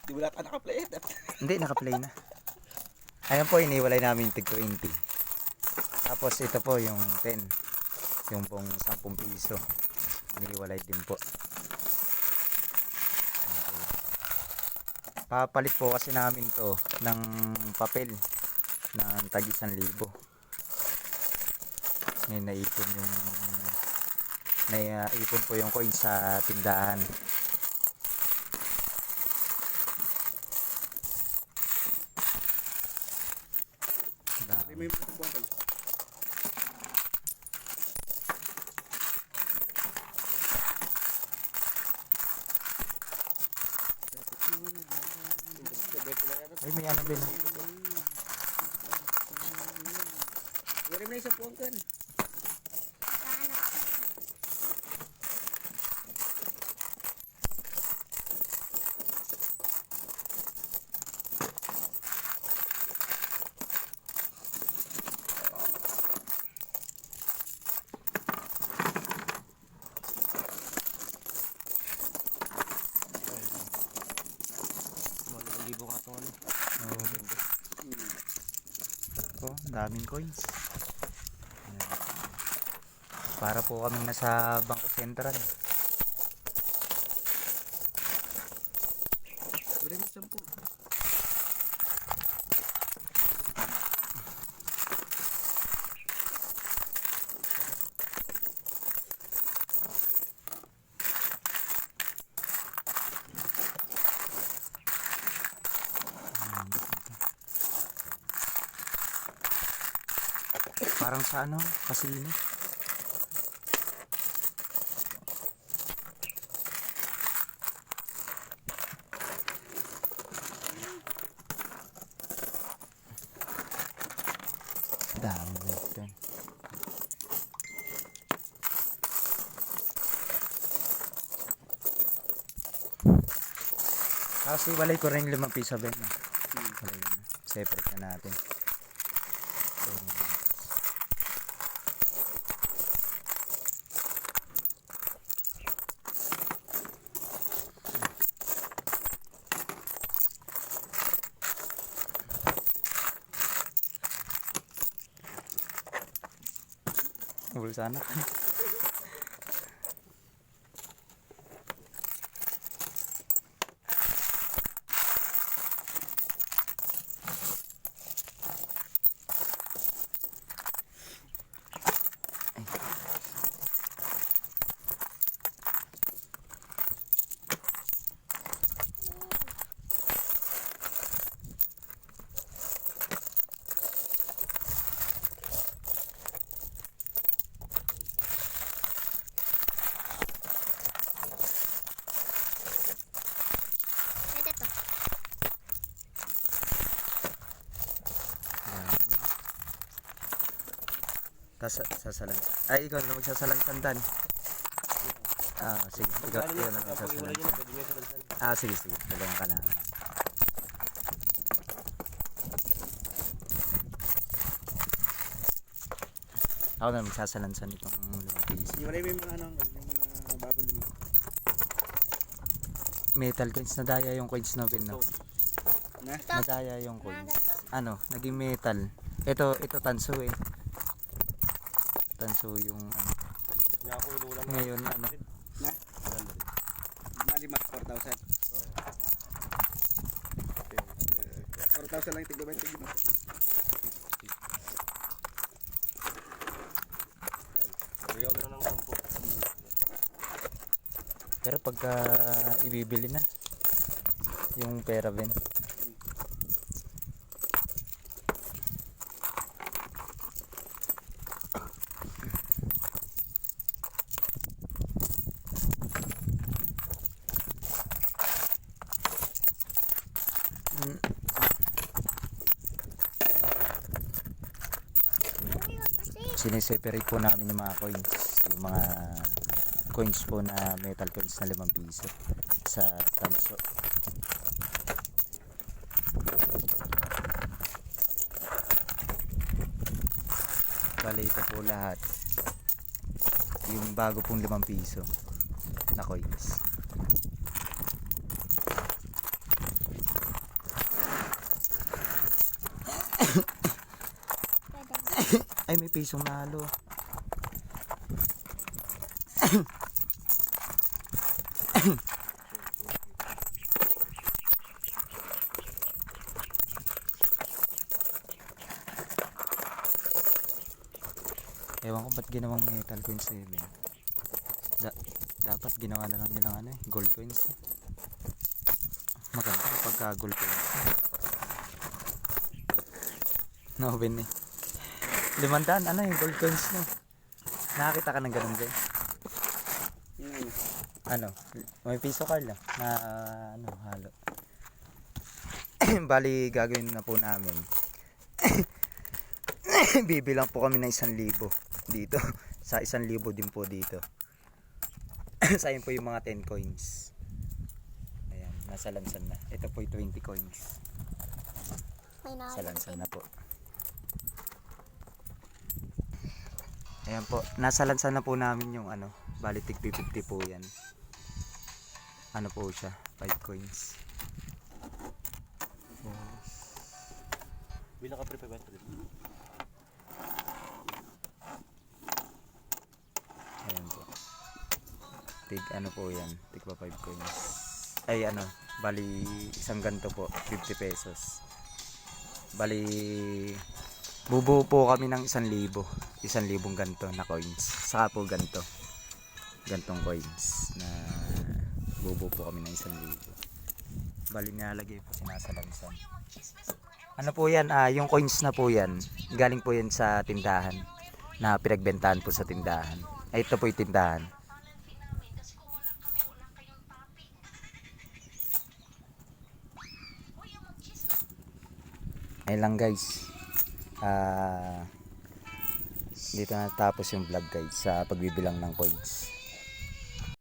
Di wala ka naka-play. Hindi, naka-play na. Ayan po, iniwalay namin tig 20. Tapos ito po yung 10. Yung pong 10 piso. Iniwalay din po. Papalit po kasi namin to ng papel ng tagi 1,000. Ngayon naipon po yung coin sa tindahan. May matubuan ka. Ay, may ano din. Wala na isang puwan kan. Libo nga ito ano. Oh, daming coins. Ayan. Para po kaming nasa Bangko Sentral. Wala na isang puwan. Parang sa ano, kasino. Dami nito. Kasi walay ko rin 5 piso Ben. Walay na. Separate na natin. Ubul sana. Sasalan. Ay, ikaw na magsasalan tantan. Sige. Ikaw na magsasalan. Sige. Dalawang ka na. Ako na magsasalansan itong 5 piso. Wala may mga ano, yung mga bubble mo. Metal coins, nadaya yung coins no Ben, no? Nadaya yung coins. Ano, naging metal. Ito tanso eh. Tanso yung ano. Ngayon ano. Na? Malimat 4,000. 4,000 lang tiglo 20 mo. Pero pagka ibibili na yung pera Ben. Sineseparate po namin yung mga coins, yung mga coins po na metal coins na 5 piso sa tanso. Bale ito po lahat yung bago pong 5 piso na coins. Ay, may pisong nalo. Ewan ko ba't ginawang metal coins 7. Dapat ginawa na lang nilang ano gold coins. Maganda pagka gold coins. No, Ben eh. 500 ano yung gold coins mo. Nakakita ka ng ganun ba? Yung Ano? ano. May piso Carl na ano halo. Bali gagawin na po namin. Bibilang po kami ng 1,000 dito. Sa 1,000 din po dito. Sayang po yung mga 10 coins. Ayan, nasa lansan na. Ito po yung 20 coins. Sa lansan na po. Ayan po, nasa lansan na po namin yung ano, bali tig 50 po yan. Ano po siya, 5 coins. Bilang ka pre-pebenta din. Ayan po. Tig ano po yan, tig pa 5 coins. Ay ano, bali isang ganto po, 50 pesos. Bali bubuo po kami ng 1,000. 1,000 ganto na coins. Saka po ganto. Gantong coins na bubuo po kami ng 1,000. Bali nilalagay po sinasalansan. Ano po yan, yung coins na po yan, galing po yan sa tindahan na pinagbentahan po sa tindahan. Ay, ito po yung tindahan. Ayun lang guys. Dito na tapos yung vlog guys sa pagbibilang ng coins.